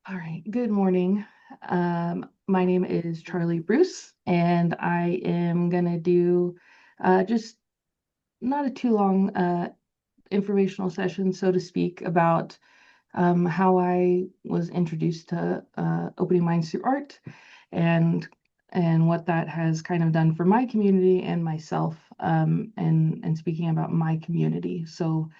All right, good morning. My name is Charlie Bruce, and I am going to do just not a too long informational session, so to speak, about how I was introduced to opening minds through art and what that has kind of done for my community and myself, and speaking about my community. So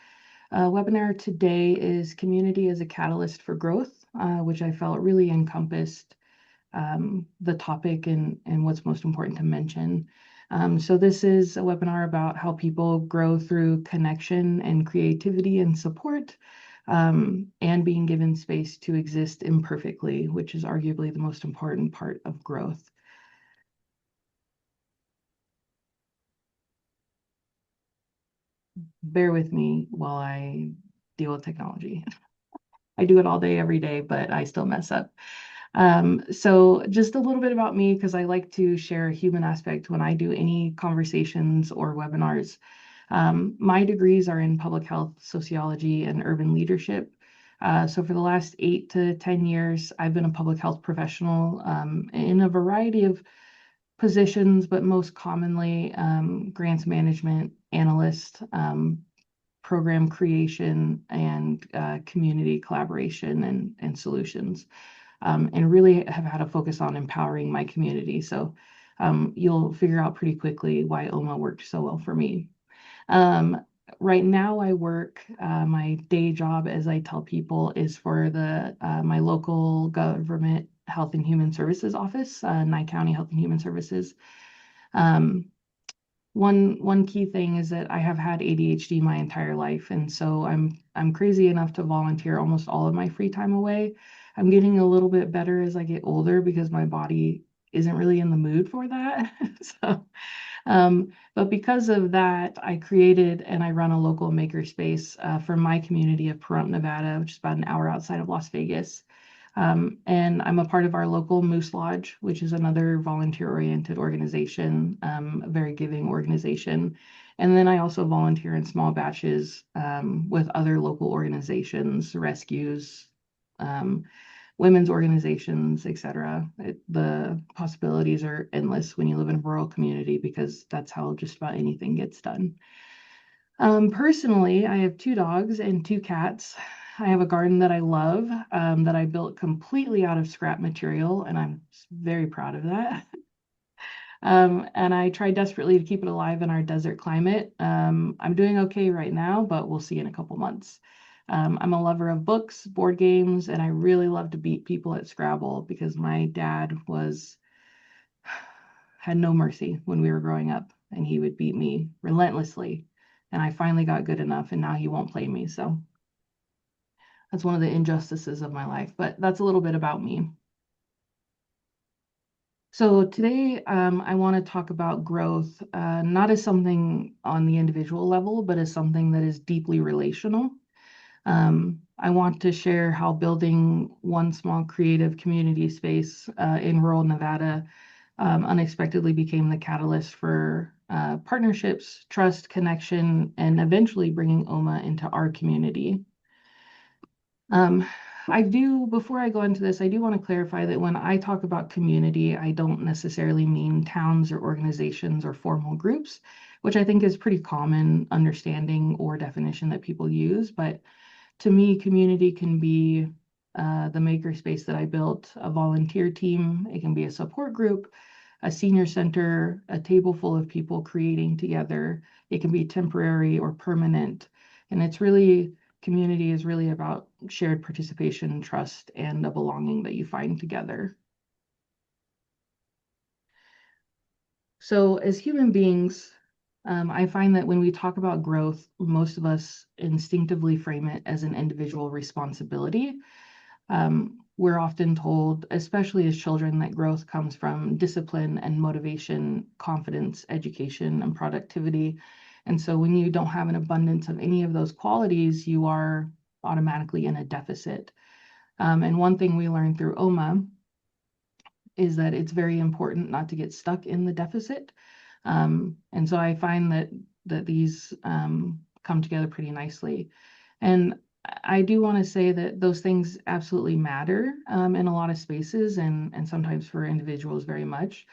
webinar today is Community as a Catalyst for Growth, which I felt really encompassed the topic and what's most important to mention. So this is a webinar about how people grow through connection and creativity and support, and being given space to exist imperfectly, which is arguably the most important part of growth. Bear with me while I deal with technology. I do it all day, every day, but I still mess up. So just a little bit about me, because I like to share a human aspect when I do any conversations or webinars. My degrees are in public health, sociology, and urban leadership. So for the last 8 to 10 years, I've been a public health professional in a variety of positions, but most commonly grants management analyst, program creation, and community collaboration and solutions, and really have had a focus on empowering my community. So you'll figure out pretty quickly why OMA worked so well for me. Um, right now I work, my day job, as I tell people, is for the my local government Health and Human Services office, Nye County Health and Human Services. Um, one key thing is that I have had ADHD my entire life, and so I'm crazy enough to volunteer almost all of my free time away. I'm getting a little bit better as I get older because my body isn't really in the mood for that. So, but because of that, I created and I run a local makerspace for my community of Pahrump, Nevada, which is about an hour outside of Las Vegas. And I'm a part of our local Moose Lodge, which is another volunteer-oriented organization, a very giving organization. And then I also volunteer in small batches with other local organizations, rescues, um, women's organizations, etc. The possibilities are endless when you live in a rural community, because that's how just about anything gets done. Personally, I have 2 dogs and 2 cats. I have a garden that I love, that I built completely out of scrap material, and I'm very proud of that. And I try desperately to keep it alive in our desert climate. I'm doing okay right now, but we'll see in a couple months. I'm a lover of books, board games, and I really love to beat people at Scrabble because my dad had no mercy when we were growing up, and he would beat me relentlessly. And I finally got good enough, and now he won't play me. So that's one of the injustices of my life, but that's a little bit about me. So today, I want to talk about growth, not as something on the individual level, but as something that is deeply relational. I want to share how building one small creative community space in rural Nevada unexpectedly became the catalyst for partnerships, trust, connection, and eventually bringing OMA into our community. Um, before I go into this, I do want to clarify that when I talk about community, I don't necessarily mean towns or organizations or formal groups, which I think is pretty common understanding or definition that people use. But to me, community can be the makerspace that I built, a volunteer team. It can be a support group, a senior center, a table full of people creating together. It can be temporary or permanent. And community is really about shared participation, trust, and a belonging that you find together. So as human beings, I find that when we talk about growth, most of us instinctively frame it as an individual responsibility. We're often told, especially as children, that growth comes from discipline and motivation, confidence, education, and productivity. And so when you don't have an abundance of any of those qualities, you are automatically in a deficit. And one thing we learned through OMA is that it's very important not to get stuck in the deficit. And so I find that these come together pretty nicely. And I do want to say that those things absolutely matter in a lot of spaces and sometimes for individuals very much.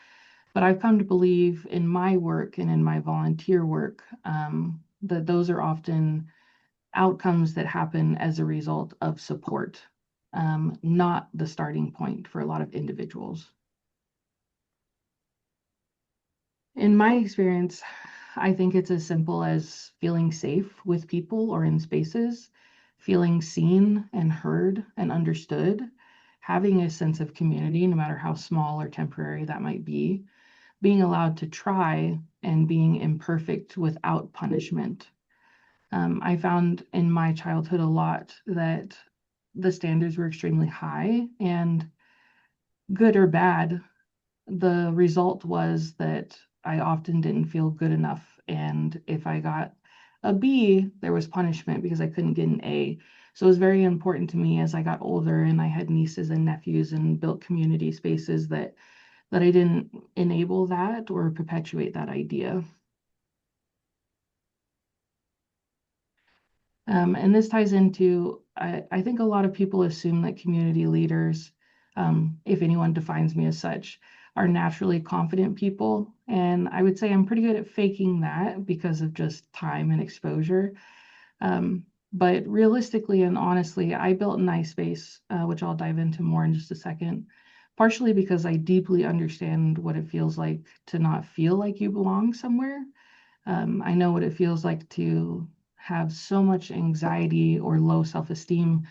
But I've come to believe in my work and in my volunteer work that those are often outcomes that happen as a result of support, not the starting point for a lot of individuals. In my experience, I think it's as simple as feeling safe with people or in spaces, feeling seen and heard and understood, having a sense of community, no matter how small or temporary that might be, being allowed to try and being imperfect without punishment. I found in my childhood a lot that the standards were extremely high, and good or bad, the result was that I often didn't feel good enough. And if I got a B, there was punishment because I couldn't get an A. So it was very important to me as I got older and I had nieces and nephews and built community spaces that I didn't enable that or perpetuate that idea. And this ties into, I think a lot of people assume that community leaders, if anyone defines me as such, are naturally confident people. And I would say I'm pretty good at faking that because of just time and exposure. But realistically and honestly, I built NYESPACE, which I'll dive into more in just a second, partially because I deeply understand what it feels like to not feel like you belong somewhere. I know what it feels like to have so much anxiety or low self-esteem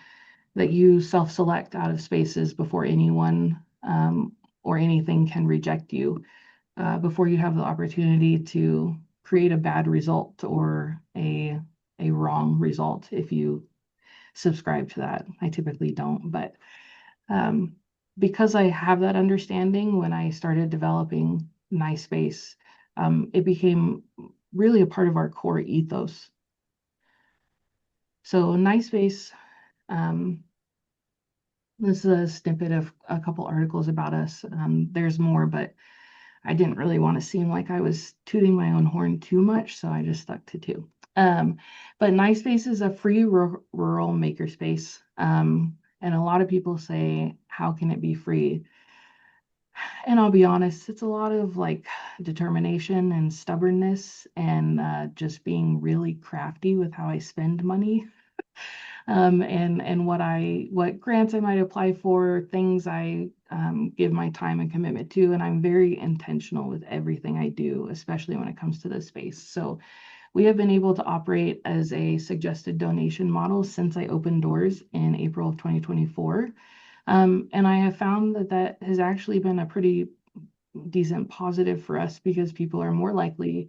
that you self-select out of spaces before anyone or anything can reject you, before you have the opportunity to create a bad result or a wrong result if you subscribe to that. I typically don't, but um, because I have that understanding, when I started developing NYESPACE, it became really a part of our core ethos. So NYESPACE, um, this is a snippet of a couple articles about us. There's more, but I didn't really want to seem like I was tooting my own horn too much, so I just stuck to two. But NYESPACE is a free rural makerspace. And a lot of people say, how can it be free? And I'll be honest, it's a lot of like determination and stubbornness and just being really crafty with how I spend money. And what grants I might apply for, things I give my time and commitment to, and I'm very intentional with everything I do, especially when it comes to this space. So we have been able to operate as a suggested donation model since I opened doors in April of 2024. And I have found that that has actually been a pretty decent positive for us because people are more likely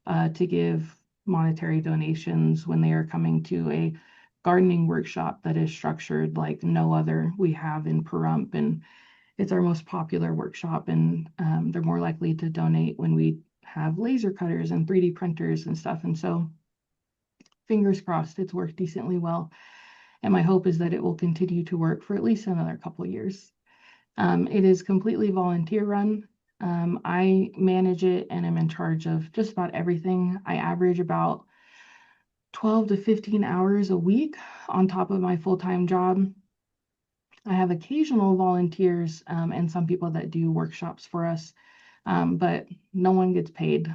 to give monetary donations when they are coming to a gardening workshop that is structured like no other we have in Pahrump, and it's our most popular workshop. And they're more likely to donate when we have laser cutters and 3D printers and stuff. And so, fingers crossed, it's worked decently well. And my hope is that it will continue to work for at least another couple years. It is completely volunteer run. I manage it and am in charge of just about everything. I average about 12 to 15 hours a week on top of my full-time job. I have occasional volunteers and some people that do workshops for us, but no one gets paid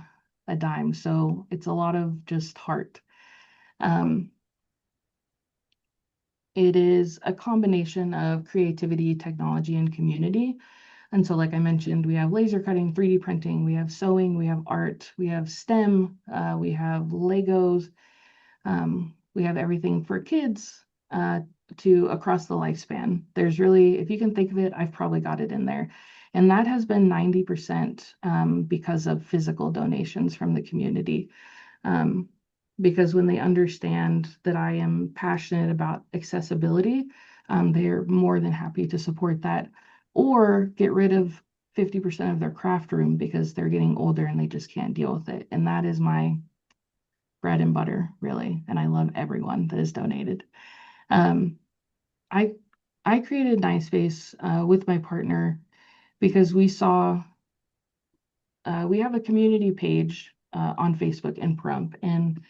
a dime. So it's a lot of just heart. Um, it is a combination of creativity, technology, and community. And so, like I mentioned, we have laser cutting, 3D printing, we have sewing, we have art, we have STEM, we have Legos, we have everything for kids to across the lifespan. There's really, if you can think of it, I've probably got it in there. And that has been 90% because of physical donations from the community. Because when they understand that I am passionate about accessibility, they're more than happy to support that or get rid of 50% of their craft room because they're getting older and they just can't deal with it. And that is my bread and butter, really. And I love everyone that has donated. Um, I I created NYESPACE with my partner because we saw we have a community page on Facebook in Pahrump, and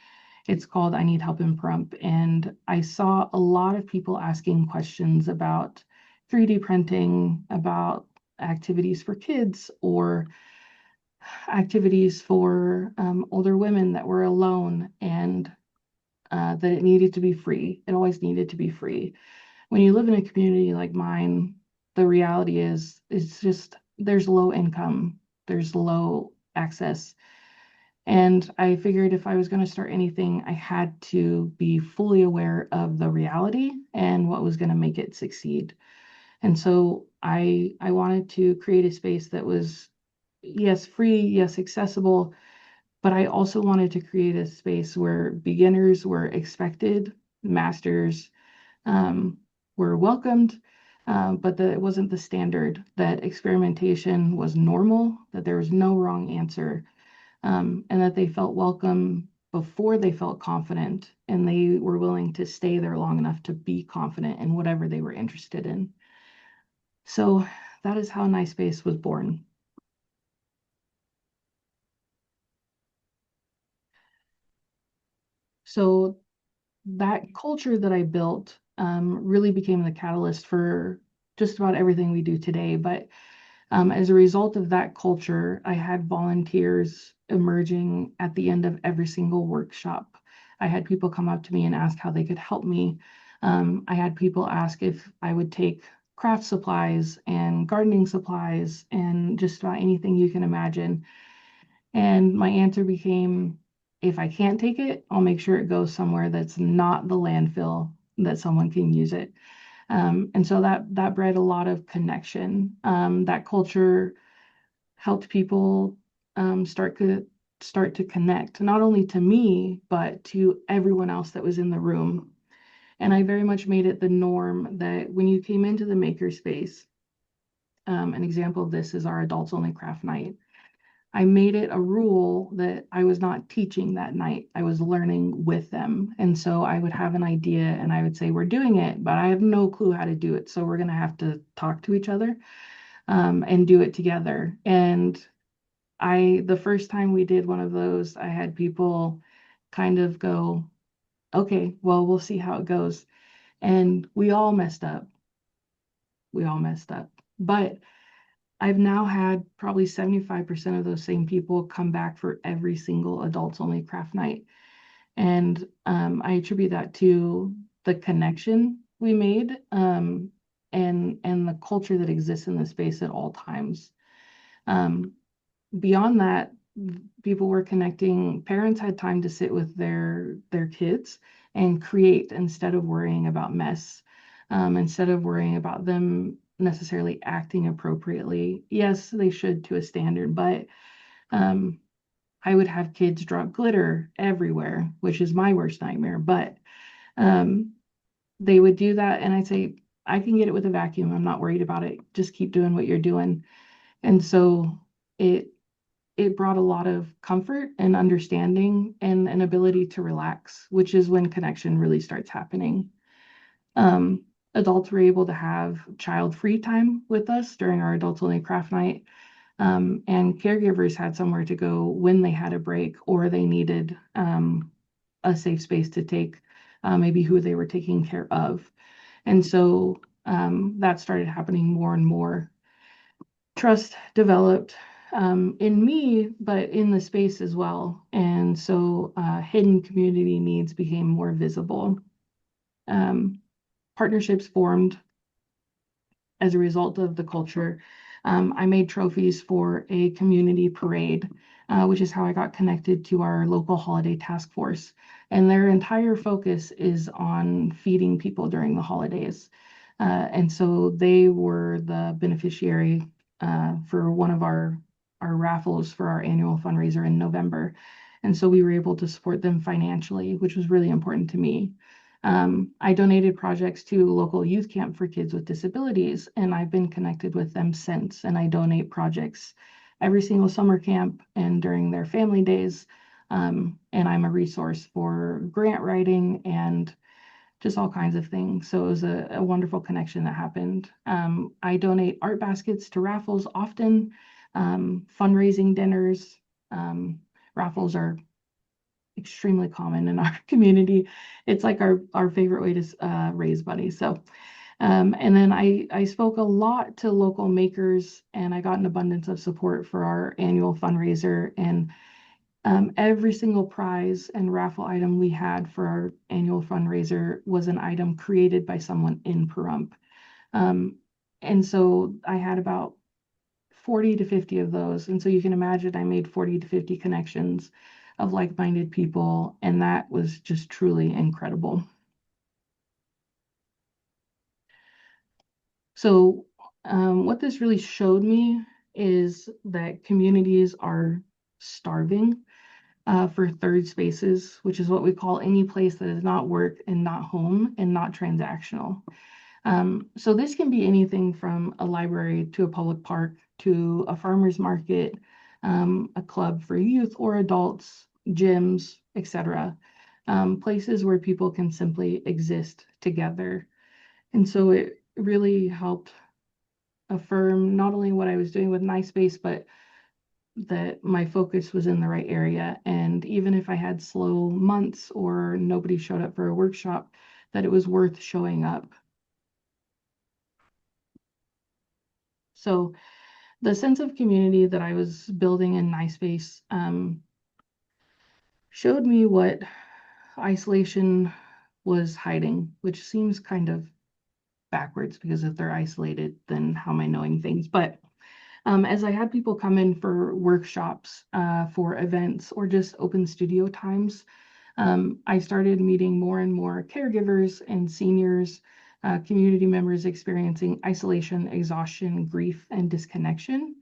It's called I Need Help in Pahrump. And I saw a lot of people asking questions about 3D printing, about activities for kids or activities for older women that were alone, and that it needed to be free. It always needed to be free. When you live in a community like mine, the reality is it's just there's low income, there's low access. And I figured if I was going to start anything, I had to be fully aware of the reality and what was going to make it succeed. And so I wanted to create a space that was, yes, free, yes, accessible, but I also wanted to create a space where beginners were expected, masters um, were welcomed, but that it wasn't the standard, that experimentation was normal, that there was no wrong answer, and that they felt welcome before they felt confident, and they were willing to stay there long enough to be confident in whatever they were interested in. So that is how NYESPACE was born. So that culture that I built really became the catalyst for just about everything we do today. But as a result of that culture, I had volunteers emerging at the end of every single workshop. I had people come up to me and ask how they could help me. I had people ask if I would take craft supplies and gardening supplies and just about anything you can imagine. And my answer became, if I can't take it, I'll make sure it goes somewhere that's not the landfill, that someone can use it. And so that bred a lot of connection. That culture helped people start to connect, not only to me, but to everyone else that was in the room. And I very much made it the norm that when you came into the makerspace, an example of this is our adults only craft night. I made it a rule that I was not teaching that night. I was learning with them. And so I would have an idea and I would say, we're doing it, but I have no clue how to do it. So we're going to have to talk to each other and do it together. And the first time we did one of those, I had people kind of go, okay, well, we'll see how it goes. And we all messed up. We all messed up. But I've now had probably 75% of those same people come back for every single adults only craft night. And I attribute that to the connection we made and the culture that exists in the space at all times. Um, Beyond that, people were connecting. Parents had time to sit with their kids and create instead of worrying about mess, instead of worrying about them necessarily acting appropriately. Yes, they should to a standard, but um, I would have kids drop glitter everywhere, which is my worst nightmare. But um, they would do that, and I'd say, I can get it with a vacuum. I'm not worried about it. Just keep doing what you're doing. And so it it brought a lot of comfort and understanding and an ability to relax, which is when connection really starts happening. Um, Adults were able to have child free time with us during our adults only craft night. And caregivers had somewhere to go when they had a break or they needed a safe space to take maybe who they were taking care of. And so that started happening more and more. Trust developed in me, but in the space as well. And so hidden community needs became more visible. Um, Partnerships formed as a result of the culture. I made trophies for a community parade, which is how I got connected to our local holiday task force. And their entire focus is on feeding people during the holidays. And so they were the beneficiary for one of our raffles for our annual fundraiser in November. And so we were able to support them financially, which was really important to me. I donated projects to local youth camp for kids with disabilities, and I've been connected with them since. And I donate projects every single summer camp and during their family days. And I'm a resource for grant writing and just all kinds of things. So it was a wonderful connection that happened. I donate art baskets to raffles often, fundraising dinners. Raffles are extremely common in our community. It's like our favorite way to raise money. So, and then I spoke a lot to local makers, and I got an abundance of support for our annual fundraiser. And every single prize and raffle item we had for our annual fundraiser was an item created by someone in Pahrump. Um, and so I had about 40 to 50 of those. And so you can imagine I made 40 to 50 connections of like-minded people, and that was just truly incredible. So what this really showed me is that communities are starving for third spaces, which is what we call any place that is not work and not home and not transactional. So this can be anything from a library to a public park to a farmer's market, a club for youth or adults, gyms, etc. Places where people can simply exist together. And so it really helped affirm not only what I was doing with NYESPACE, but that my focus was in the right area. And even if I had slow months or nobody showed up for a workshop, that it was worth showing up. So the sense of community that I was building in NYESPACE showed me what isolation was hiding, which seems kind of backwards because if they're isolated, then how am I knowing things? But as I had people come in for workshops, for events, or just open studio times, I started meeting more and more caregivers and seniors, community members experiencing isolation, exhaustion, grief, and disconnection.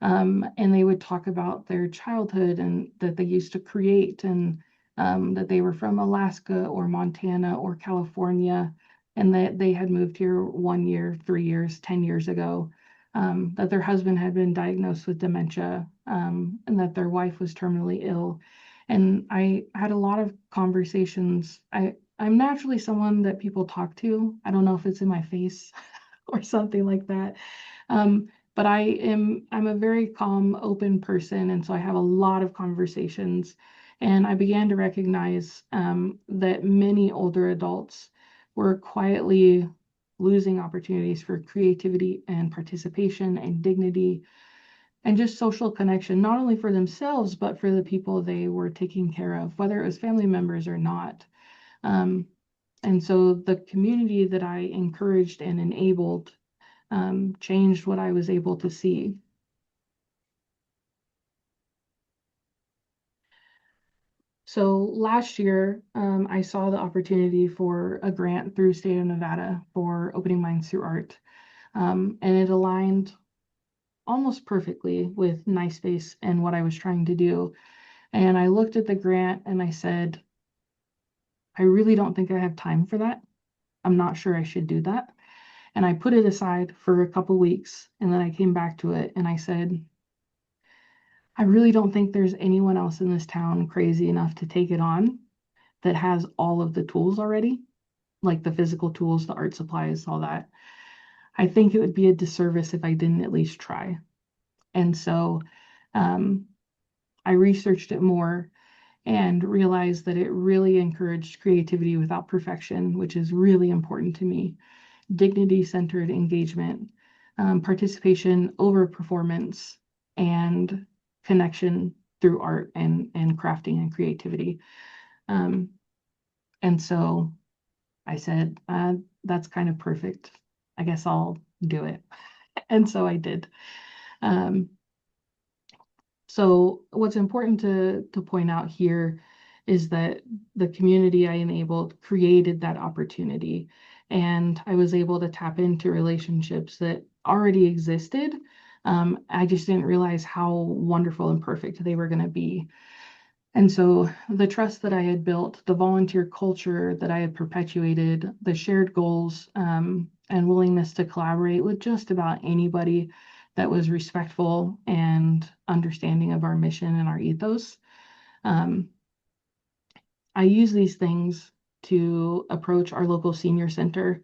And they would talk about their childhood and that they used to create, and that they were from Alaska or Montana or California, and that they had moved here 1 year, 3 years, 10 years ago, that their husband had been diagnosed with dementia, and that their wife was terminally ill. And I had a lot of conversations. I'm naturally someone that people talk to. I don't know if it's in my face or something like that. But I'm a very calm, open person, and so I have a lot of conversations. And I began to recognize that many older adults were quietly losing opportunities for creativity and participation and dignity and just social connection, not only for themselves, but for the people they were taking care of, whether it was family members or not. Um, and so the community that I encouraged and enabled changed what I was able to see. So last year, I saw the opportunity for a grant through State of Nevada for Opening Minds Through Art. And it aligned almost perfectly with NYESPACE and what I was trying to do. And I looked at the grant and I said, I really don't think I have time for that. I'm not sure I should do that. And I put it aside for a couple weeks, and then I came back to it and I said, I really don't think there's anyone else in this town crazy enough to take it on that has all of the tools already, like the physical tools, the art supplies, all that. I think it would be a disservice if I didn't at least try. And so um, I researched it more and realized that it really encouraged creativity without perfection, which is really important to me. Dignity-centered engagement, participation over performance, and connection through art and crafting and creativity. Um, and so I said, that's kind of perfect. I guess I'll do it. And so I did. Um, So what's important to point out here is that the community I enabled created that opportunity, and I was able to tap into relationships that already existed. I just didn't realize how wonderful and perfect they were going to be. And so the trust that I had built, the volunteer culture that I had perpetuated, the shared goals, and willingness to collaborate with just about anybody that was respectful and understanding of our mission and our ethos. Um, I use these things to approach our local senior center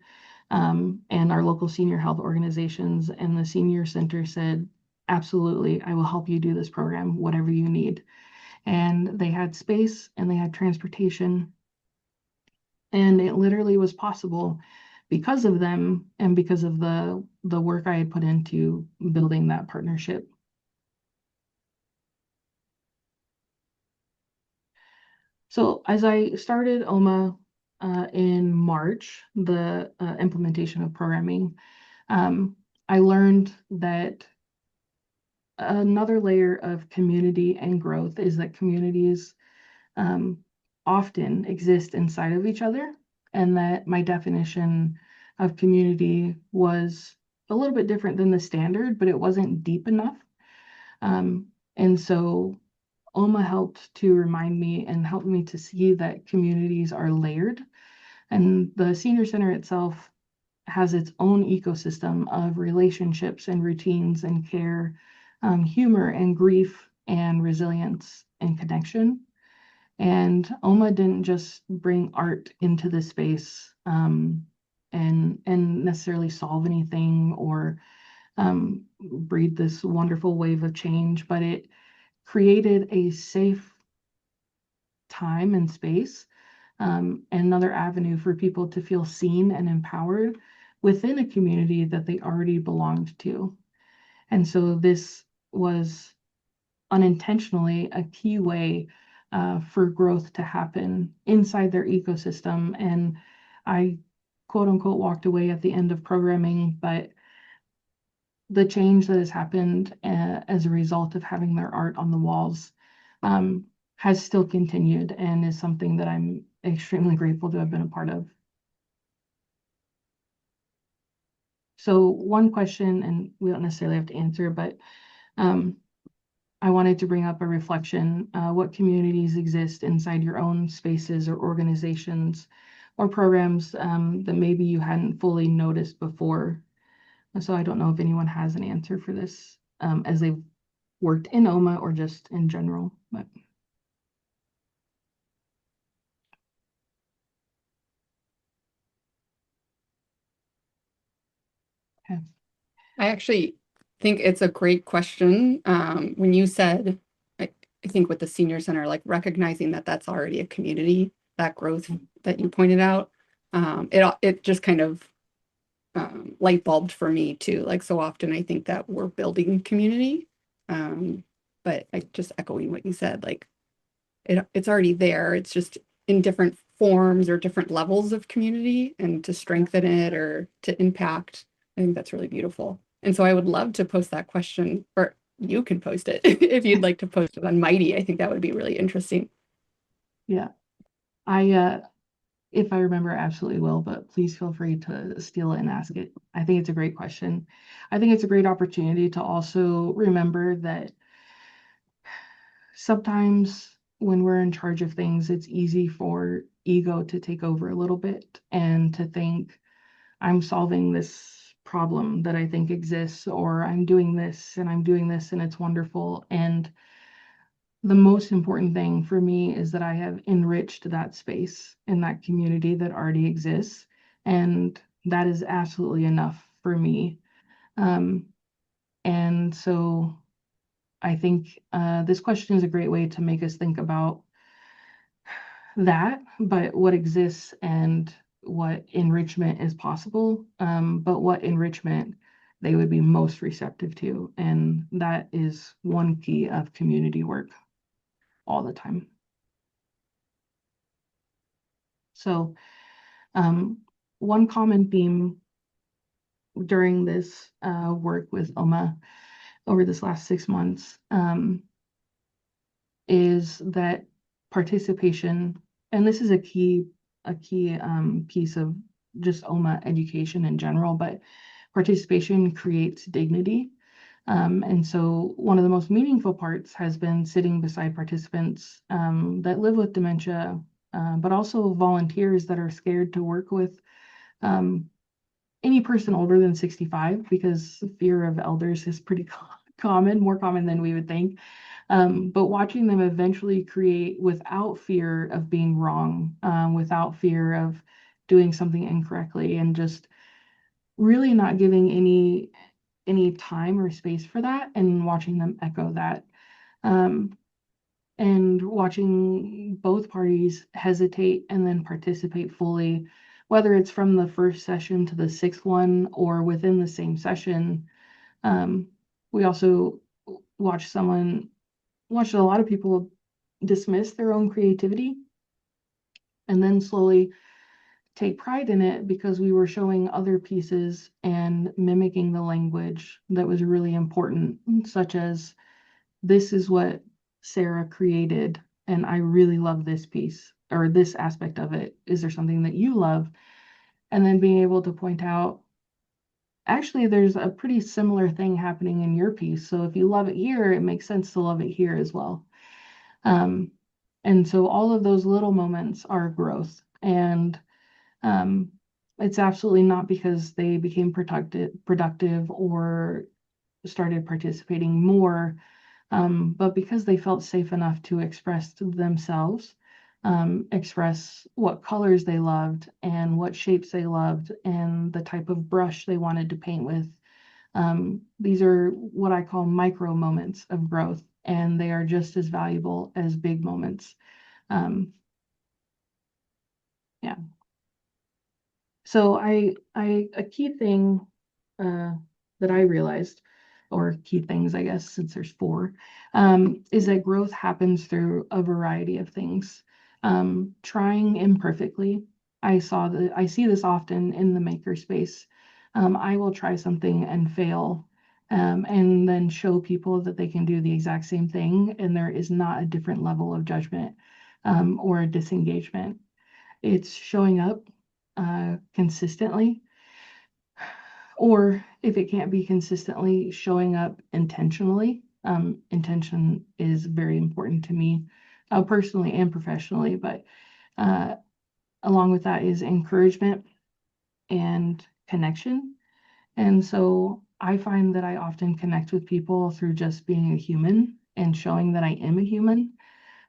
and our local senior health organizations. And the senior center said, absolutely, I will help you do this program, whatever you need. and they had space and they had transportation. And it literally was possible because of them and because of the work I had put into building that partnership. So as I started OMA in March, the implementation of programming, I learned that another layer of community and growth is that communities um, often exist inside of each other, and that my definition of community was a little bit different than the standard, but it wasn't deep enough. And so OMA helped to remind me and help me to see that communities are layered, and the senior center itself has its own ecosystem of relationships and routines and care, humor and grief and resilience and connection. And OMA didn't just bring art into the space and necessarily solve anything or breed this wonderful wave of change, but it created a safe time and space, and another avenue for people to feel seen and empowered within a community that they already belonged to. And so this was unintentionally a key way for growth to happen inside their ecosystem. And I, quote unquote, walked away at the end of programming, but the change that has happened as a result of having their art on the walls has still continued and is something that I'm extremely grateful to have been a part of. So one question, and we don't necessarily have to answer, but I wanted to bring up a reflection. What communities exist inside your own spaces or organizations or programs that maybe you hadn't fully noticed before? So I don't know if anyone has an answer for this as they've worked in OMA or just in general. But okay. I actually think it's a great question. When you said, I think with the senior center, like recognizing that that's already a community, that growth that you pointed out, it just kind of light bulbed for me too. Like so often I think that we're building community, but I just echoing what you said, like it's already there. It's just in different forms or different levels of community, and to strengthen it or to impact. I think that's really beautiful. And so I would love to post that question, or you can post it if you'd like to post it on Mighty. I think that would be really interesting. Yeah, I if I remember, I absolutely will, but please feel free to steal it and ask it. I think it's a great question. I think it's a great opportunity to also remember that sometimes when we're in charge of things, it's easy for ego to take over a little bit and to think, I'm solving this problem that I think exists, or I'm doing this and I'm doing this and it's wonderful. And the most important thing for me is that I have enriched that space in that community that already exists. And that is absolutely enough for me. Um, and so I think this question is a great way to make us think about that, but what exists and what enrichment is possible, but what enrichment they would be most receptive to. And that is one key of community work all the time. So, one common theme during this work with OMA over this last 6 months is that participation, and this is a key piece of just OMA education in general, but participation creates dignity. And so one of the most meaningful parts has been sitting beside participants that live with dementia, but also volunteers that are scared to work with um, any person older than 65, because fear of elders is pretty common, more common than we would think. But watching them eventually create without fear of being wrong, without fear of doing something incorrectly, and just really not giving any time or space for that, and watching them echo that. Um, and watching both parties hesitate and then participate fully, whether it's from the first session to the sixth one or within the same session. Um, we also watched a lot of people dismiss their own creativity and then slowly take pride in it because we were showing other pieces and mimicking the language that was really important, such as, this is what Sarah created, and I really love this piece or this aspect of it. Is there something that you love? And then being able to point out, actually, there's a pretty similar thing happening in your piece. So if you love it here, it makes sense to love it here as well. Um, and so all of those little moments are growth. And um, it's absolutely not because they became productive or started participating more, but because they felt safe enough to express to themselves, express what colors they loved and what shapes they loved and the type of brush they wanted to paint with. These are what I call micro moments of growth, and they are just as valuable as big moments. Um, yeah. So a key thing uh, that I realized, or key things, I guess, since there's four, is that growth happens through a variety of things. Trying imperfectly. I see this often in the makerspace. I will try something and fail, and then show people that they can do the exact same thing, and there is not a different level of judgment, or a disengagement. It's showing up consistently, or if it can't be consistently, showing up intentionally. Intention is very important to me, personally and professionally, but uh, along with that is encouragement and connection. And so I find that I often connect with people through just being a human and showing that I am a human,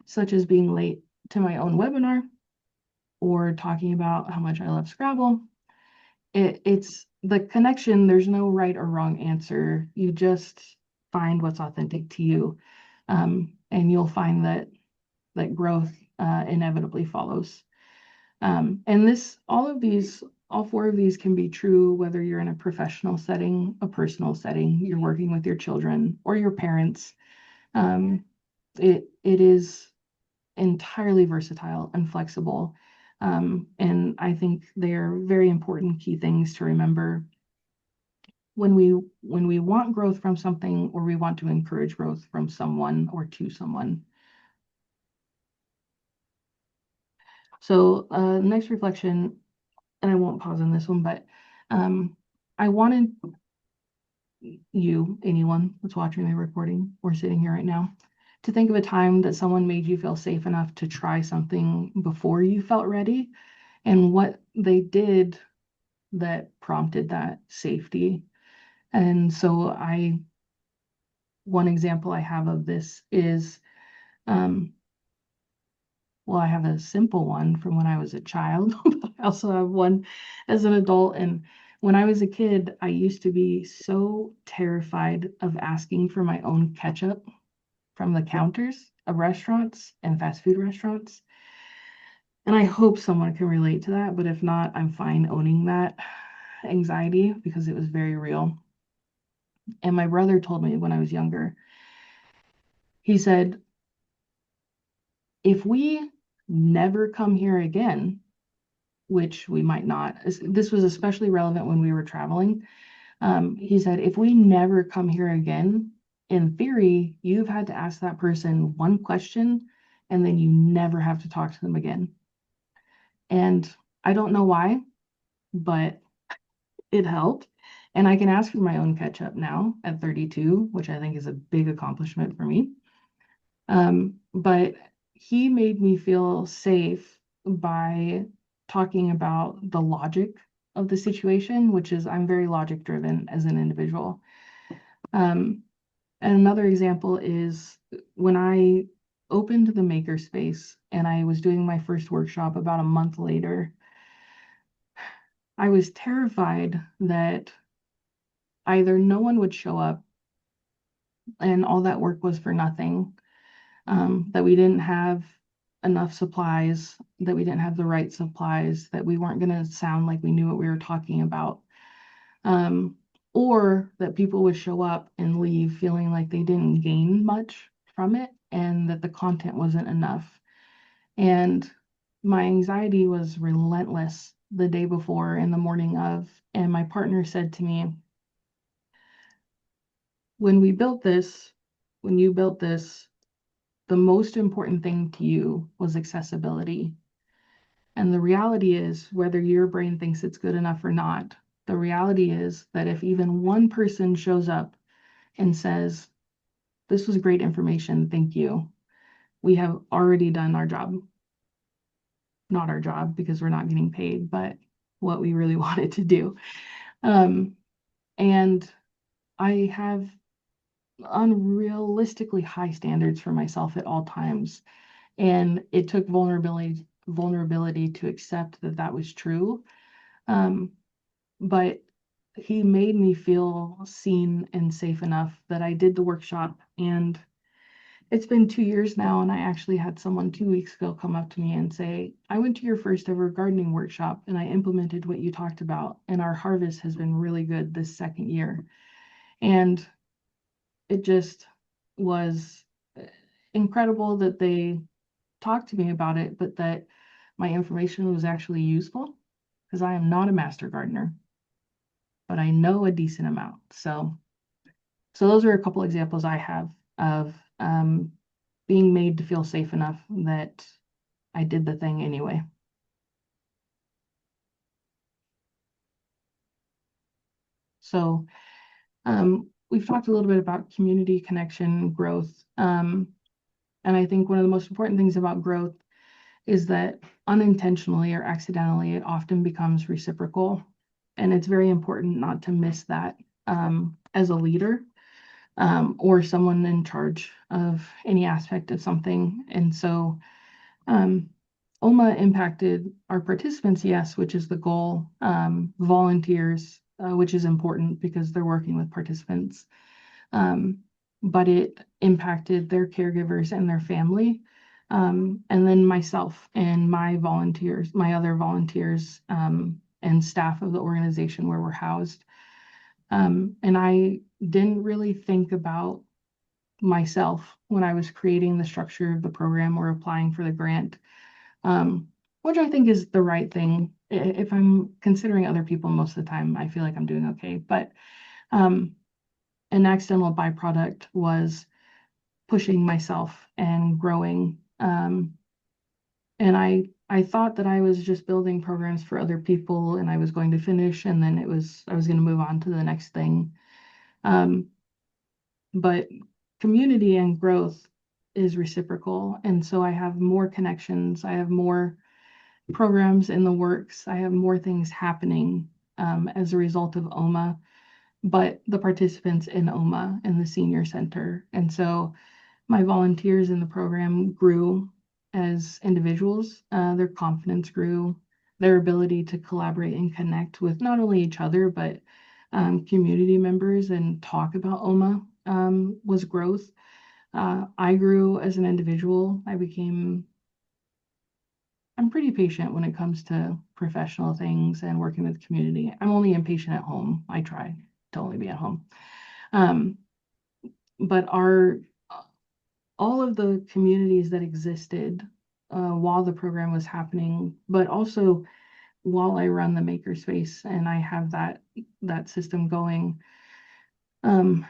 such as being late to my own webinar or talking about how much I love Scrabble. It's the connection. There's no right or wrong answer. You just find what's authentic to you, and you'll find that growth inevitably follows. And all four of these can be true whether you're in a professional setting, a personal setting, you're working with your children or your parents. Um, it is entirely versatile and flexible. And I think they're very important key things to remember when we want growth from something or we want to encourage growth from someone or to someone. So next reflection, and I won't pause on this one, but I wanted you, anyone that's watching the recording or sitting here right now, to think of a time that someone made you feel safe enough to try something before you felt ready and what they did that prompted that safety. And so one example I have of this is, um, well, I have a simple one from when I was a child, but I also have one as an adult. And when I was a kid, I used to be so terrified of asking for my own ketchup from the counters of restaurants and fast food restaurants. And I hope someone can relate to that, but if not, I'm fine owning that anxiety because it was very real. And my brother told me when I was younger, he said, if we never come here again, which we might not, this was especially relevant when we were traveling. He said, if we never come here again, in theory, you've had to ask that person one question and then you never have to talk to them again. And I don't know why, but it helped. And I can ask for my own ketchup now at 32, which I think is a big accomplishment for me. But he made me feel safe by talking about the logic of the situation, which is I'm very logic driven as an individual. Um, and another example is when I opened the makerspace and I was doing my first workshop about a month later, I was terrified that either no one would show up and all that work was for nothing, that we didn't have enough supplies, that we didn't have the right supplies, that we weren't going to sound like we knew what we were talking about, um, or that people would show up and leave feeling like they didn't gain much from it and that the content wasn't enough. And my anxiety was relentless the day before and the morning of. And my partner said to me, when we built this, when you built this, the most important thing to you was accessibility. And the reality is, whether your brain thinks it's good enough or not, the reality is that if even one person shows up and says, this was great information, thank you, we have already done our job. Not our job because we're not getting paid, but what we really wanted to do. Um, and I have unrealistically high standards for myself at all times. And it took vulnerability to accept that that was true. Um, but he made me feel seen and safe enough that I did the workshop. And it's been 2 years now, and I actually had someone 2 weeks ago come up to me and say, I went to your first ever gardening workshop and I implemented what you talked about, and our harvest has been really good this second year. And it just was incredible that they talked to me about it, but that my information was actually useful because I am not a master gardener, but I know a decent amount. So those are a couple examples I have of being made to feel safe enough that I did the thing anyway. So we've talked a little bit about community connection growth. And I think one of the most important things about growth is that unintentionally or accidentally, it often becomes reciprocal. And it's very important not to miss that as a leader or someone in charge of any aspect of something. And so OMA impacted our participants, yes, which is the goal, volunteers, which is important because they're working with participants, um, but it impacted their caregivers and their family, and then myself and my volunteers, my other volunteers, and staff of the organization where we're housed. And I didn't really think about myself when I was creating the structure of the program or applying for the grant, which I think is the right thing. If I'm considering other people most of the time, I feel like I'm doing okay. But um, an accidental byproduct was pushing myself and growing. And I thought that I was just building programs for other people and I was going to finish and then I was going to move on to the next thing. Um, but community and growth is reciprocal. And so I have more connections, I have more programs in the works, I have more things happening as a result of OMA, but the participants in OMA and the senior center. And so my volunteers in the program grew as individuals, their confidence grew, their ability to collaborate and connect with not only each other, but community members and talk about OMA was growth. I grew as an individual. I'm pretty patient when it comes to professional things and working with community. I'm only impatient at home. I try to only be at home. Um, but all of the communities that existed while the program was happening, but also while I run the makerspace and I have that system going, um,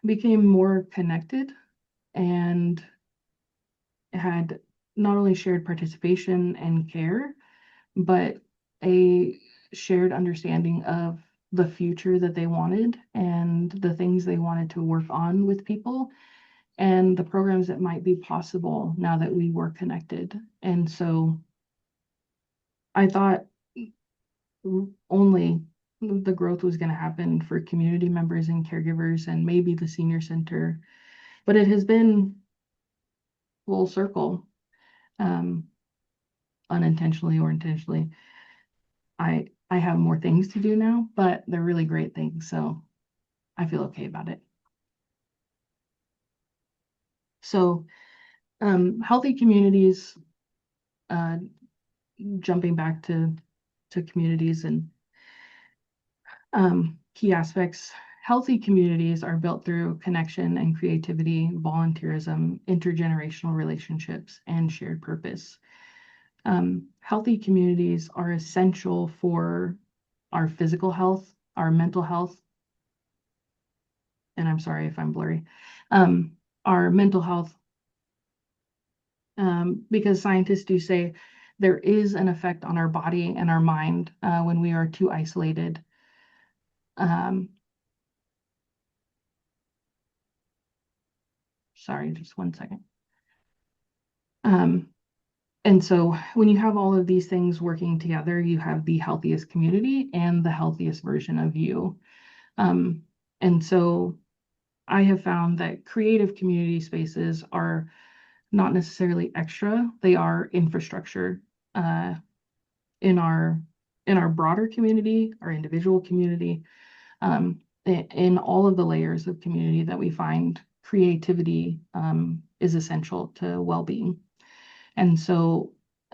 became more connected and had not only shared participation and care, but a shared understanding of the future that they wanted and the things they wanted to work on with people and the programs that might be possible now that we were connected. And so I thought only the growth was going to happen for community members and caregivers and maybe the senior center, but it has been full circle, um, unintentionally or intentionally. I have more things to do now, but they're really great things, so I feel okay about it. So Healthy communities, jumping back to communities and key aspects. Healthy communities are built through connection and creativity, volunteerism, intergenerational relationships, and shared purpose. Healthy communities are essential for our physical health, our mental health, and I'm sorry if I'm blurry, our mental health, because scientists do say there is an effect on our body and our mind when we are too isolated. Sorry, just one second. And so when you have all of these things working together, you have the healthiest community and the healthiest version of you. And so I have found that creative community spaces are not necessarily extra, they are infrastructure in our broader community, our individual community, in all of the layers of community that we find, creativity is essential to well-being. And so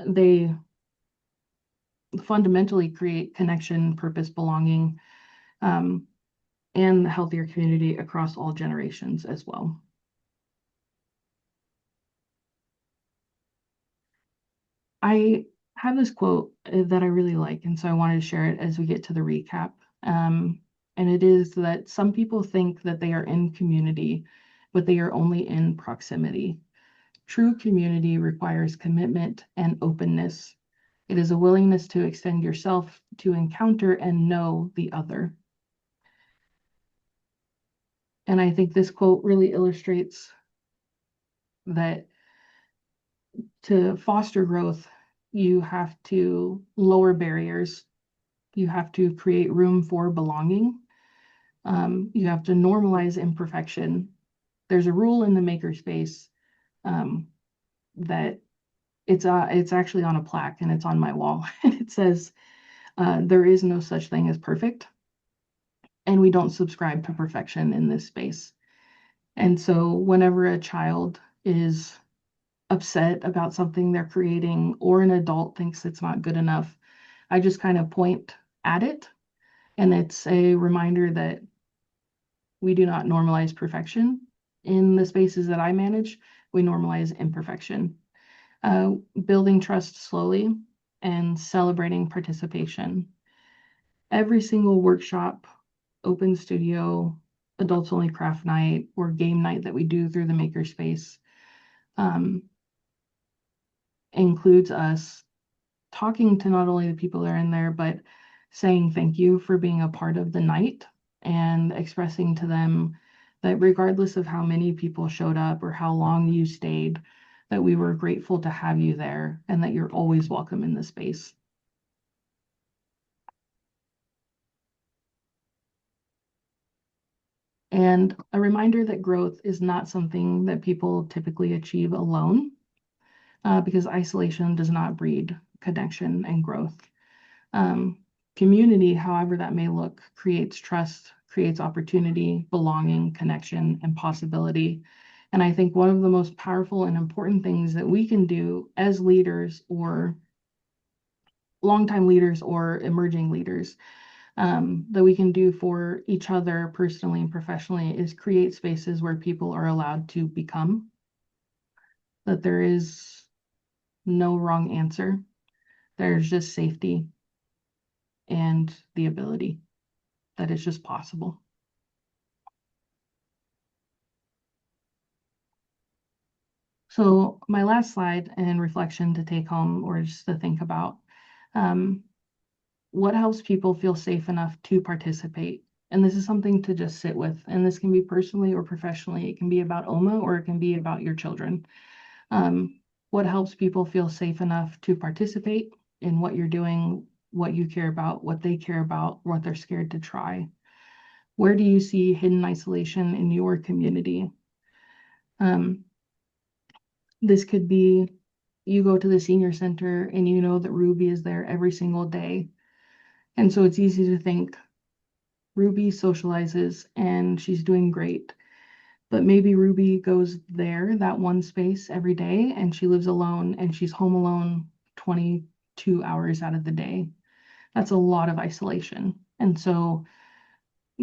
they fundamentally create connection, purpose, belonging, and a healthier community across all generations as well. I have this quote that I really like, and so I wanted to share it as we get to the recap. And it is that some people think that they are in community, but they are only in proximity. True community requires commitment and openness. It is a willingness to extend yourself to encounter and know the other. And I think this quote really illustrates that to foster growth, you have to lower barriers. You have to create room for belonging. You have to normalize imperfection. There's a rule in the makerspace that it's actually on a plaque and it's on my wall. It says, there is no such thing as perfect, and we don't subscribe to perfection in this space. And so whenever a child is upset about something they're creating or an adult thinks it's not good enough, I just kind of point at it. And it's a reminder that we do not normalize perfection. In the spaces that I manage, we normalize imperfection. Building trust slowly and celebrating participation. Every single workshop, open studio, adults only craft night, or game night that we do through the makerspace includes us talking to not only the people that are in there, but saying thank you for being a part of the night and expressing to them that regardless of how many people showed up or how long you stayed, that we were grateful to have you there and that you're always welcome in the space. And a reminder that growth is not something that people typically achieve alone, because isolation does not breed connection and growth. Community, however that may look, creates trust, creates opportunity, belonging, connection, and possibility. And I think one of the most powerful and important things that we can do as leaders or longtime leaders or emerging leaders that we can do for each other personally and professionally is create spaces where people are allowed to become, that there is no wrong answer. There's just safety and the ability that it's just possible. So my last slide and reflection to take home or just to think about, what helps people feel safe enough to participate? And this is something to just sit with. And this can be personally or professionally. It can be about OMA or it can be about your children. What helps people feel safe enough to participate in what you're doing, what you care about, what they care about, what they're scared to try? Where do you see hidden isolation in your community? This could be you go to the senior center and you know that Ruby is there every single day. And so it's easy to think Ruby socializes and she's doing great. But maybe Ruby goes there, that one space every day, and she lives alone and she's home alone 22 hours out of the day. That's a lot of isolation. And so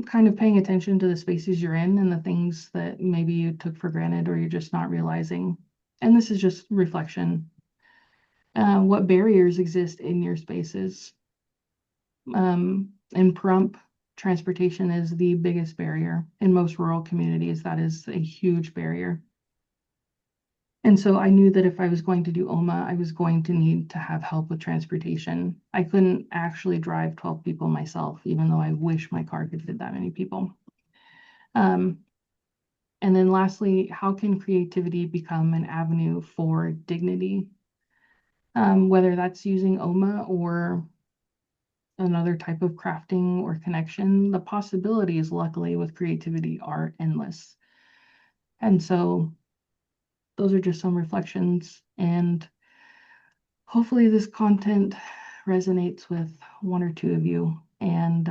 kind of paying attention to the spaces you're in and the things that maybe you took for granted or you're just not realizing. And this is just reflection. What barriers exist in your spaces? In Pahrump, transportation is the biggest barrier. In most rural communities, that is a huge barrier. And so I knew that if I was going to do OMA, I was going to need to have help with transportation. I couldn't actually drive 12 people myself, even though I wish my car could fit that many people. Um, and then lastly, how can creativity become an avenue for dignity? Whether that's using OMA or another type of crafting or connection, the possibilities, luckily, with creativity are endless. And so those are just some reflections. And hopefully this content resonates with one or two of you, and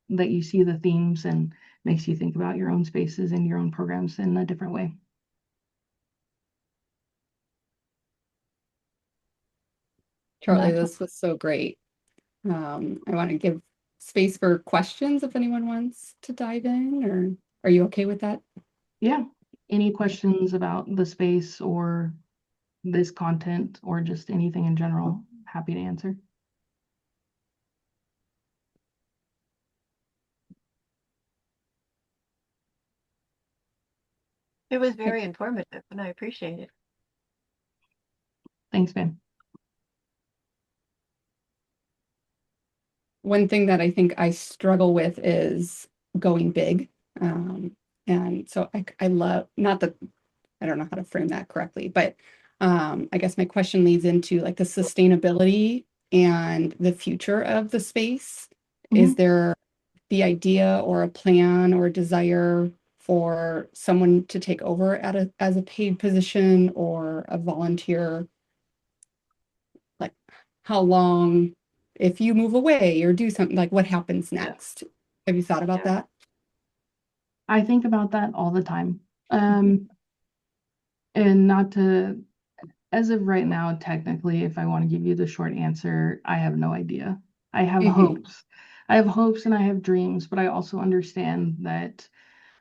that you see the themes and makes you think about your own spaces and your own programs in a different way. Charlie, this was so great. I want to give space for questions if anyone wants to dive in, or are you okay with that? Yeah. Any questions about the space or this content or just anything in general? Happy to answer. It was very informative, and I appreciate it. Thanks, Ben. One thing that I think I struggle with is going big. And so I love, not that, I don't know how to frame that correctly, but I guess my question leads into like the sustainability and the future of the space. Is there the idea or a plan or a desire for someone to take over as a paid position or a volunteer? Like how long, if you move away or do something, like what happens next? Have you thought about that? I think about that all the time. And not to, as of right now, technically, if I want to give you the short answer, I have no idea. I have hopes. I have hopes and I have dreams, but I also understand that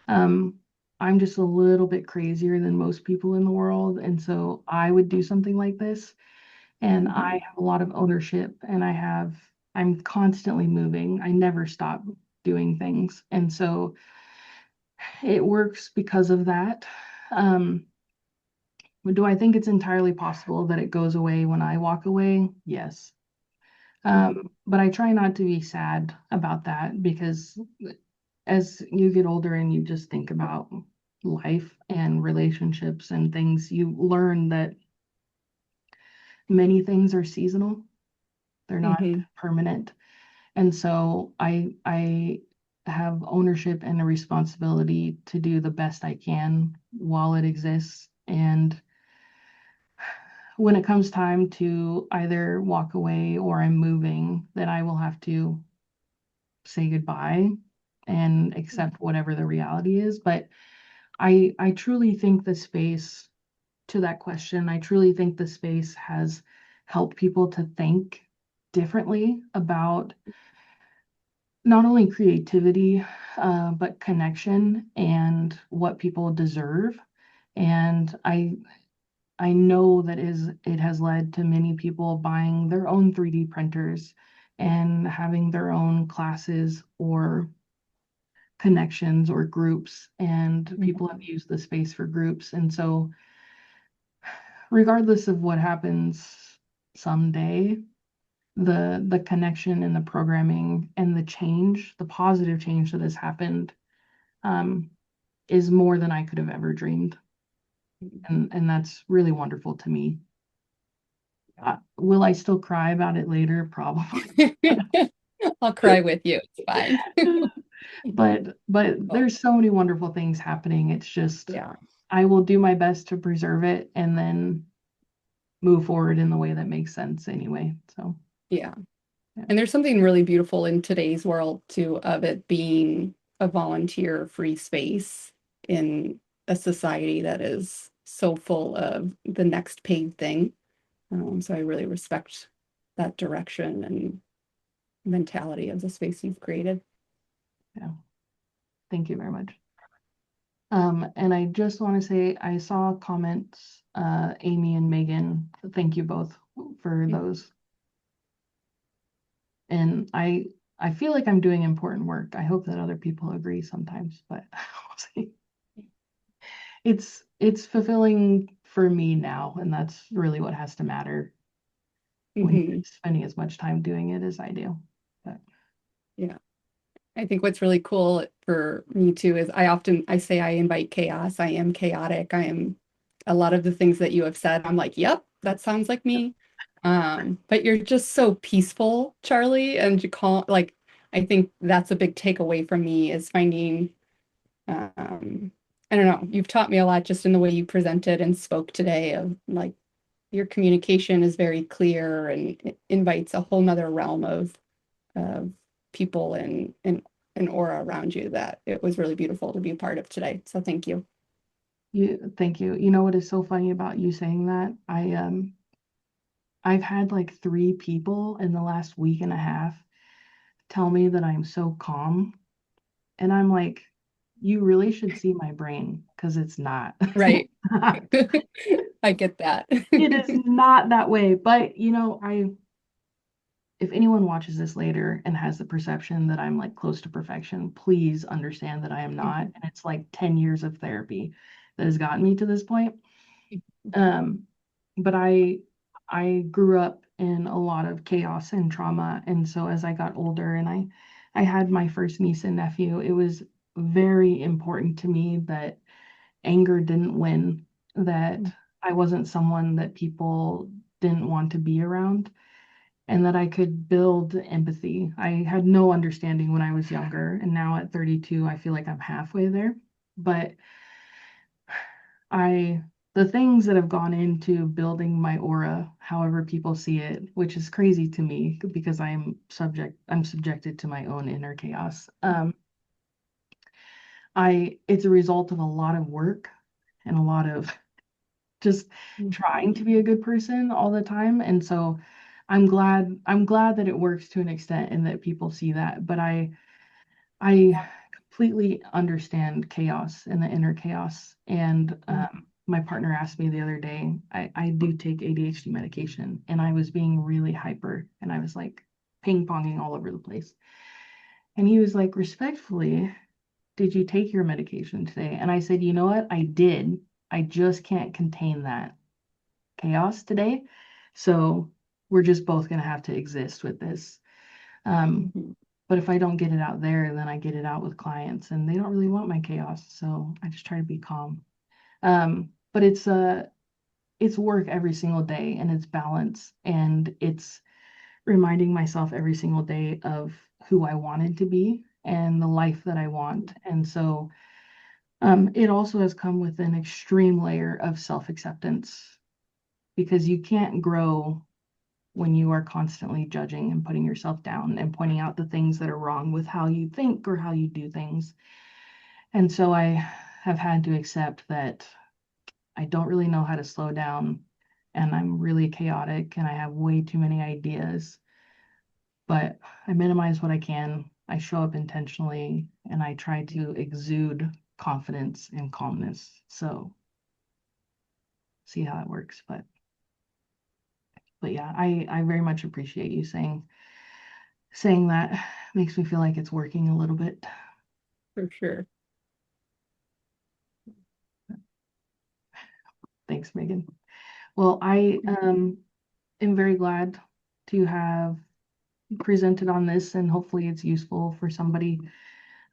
I'm just a little bit crazier than most people in the world. And so I would do something like this. And I have a lot of ownership and I'm constantly moving. I never stop doing things. And so it works because of that. Do I think it's entirely possible that it goes away when I walk away? Yes. But I try not to be sad about that because as you get older and you just think about life and relationships and things, you learn that many things are seasonal. They're not permanent. And so I have ownership and a responsibility to do the best I can while it exists. And when it comes time to either walk away or I'm moving, then I will have to say goodbye and accept whatever the reality is. But I truly think the space, to that question, I truly think the space has helped people to think differently about not only creativity, but connection and what people deserve. And I know that it has led to many people buying their own 3D printers and having their own classes or connections or groups, and people have used the space for groups. And so regardless of what happens someday, the connection and the programming and the change, the positive change that has happened, is more than I could have ever dreamed. And that's really wonderful to me. Will I still cry about it later? Probably. I'll cry with you. It's fine. But there's so many wonderful things happening. It's just, Yeah. I will do my best to preserve it and then move forward in the way that makes sense anyway. So Yeah. And there's something really beautiful in today's world too, of it being a volunteer free space. in a society that is so full of the next paid thing. So I really respect that direction and mentality of the space you've created. Yeah. Thank you very much. And I just want to say I saw comments, Amy and Megan, thank you both for those. And I feel like I'm doing important work. I hope that other people agree sometimes, but we'll see. It's fulfilling for me now, and that's really what has to matter when you're spending as much time doing it as I do. But yeah. I think what's really cool for me too is I say I invite chaos. I am chaotic. I am a lot of the things that you have said. I'm like, yep, that sounds like me. But you're just so peaceful, Charli, and you call like I think that's a big takeaway from me is finding I don't know, you've taught me a lot just in the way you presented and spoke today of like your communication is very clear and it invites a whole nother realm of people and an aura around you that it was really beautiful to be a part of today. So thank you. thank you. You know what is so funny about you saying that? I've had like 3 people in the last week and a half tell me that I'm so calm. And I'm like, you really should see my brain because it's not. Right. I get that. It is not that way. But you know, if anyone watches this later and has the perception that I'm like close to perfection, please understand that I am not. And it's like 10 years of therapy that has gotten me to this point. But I grew up in a lot of chaos and trauma. And so as I got older and I had my first niece and nephew, it was very important to me that anger didn't win, that I wasn't someone that people didn't want to be around, and that I could build empathy. I had no understanding when I was younger, and now at 32, I feel like I'm halfway there. But I the things that have gone into building my aura, however people see it, which is crazy to me because I'm subjected to my own inner chaos. It's a result of a lot of work and a lot of just trying to be a good person all the time. And so I'm glad that it works to an extent and that people see that. But I completely understand chaos and the inner chaos. And my partner asked me the other day, I do take ADHD medication, and I was being really hyper and I was like ping-ponging all over the place. And he was like, respectfully, did you take your medication today? And I said, you know what? I did. I just can't contain that chaos today. So we're just both going to have to exist with this. But if I don't get it out there, then I get it out with clients, and they don't really want my chaos. So I just try to be calm. But it's work every single day, and it's balance, and it's reminding myself every single day of who I wanted to be and the life that I want. And so it also has come with an extreme layer of self-acceptance, because you can't grow when you are constantly judging and putting yourself down and pointing out the things that are wrong with how you think or how you do things. And so I have had to accept that I don't really know how to slow down, and I'm really chaotic and I have way too many ideas, but I minimize what I can. I show up intentionally and I try to exude confidence and calmness. So see how it works. But yeah, I very much appreciate you saying that. Makes me feel like it's working a little bit. For sure. Thanks, Megan. Well, I am very glad to have presented on this, and hopefully it's useful for somebody.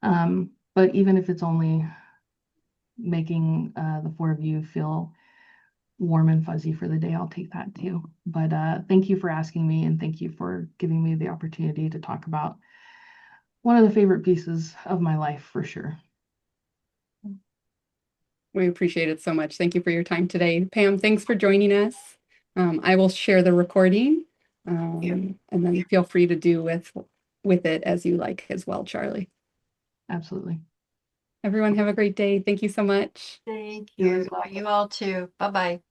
But even if it's only making the 4 of you feel warm and fuzzy for the day, I'll take that too. But thank you for asking me, and thank you for giving me the opportunity to talk about one of the favorite pieces of my life for sure. We appreciate it so much. Thank you for your time today. Pam, thanks for joining us. I will share the recording, and then feel free to do with it as you like as well, Charli. Absolutely. Everyone have a great day. Thank you so much. Thank You as you. well. You all too. Bye-bye.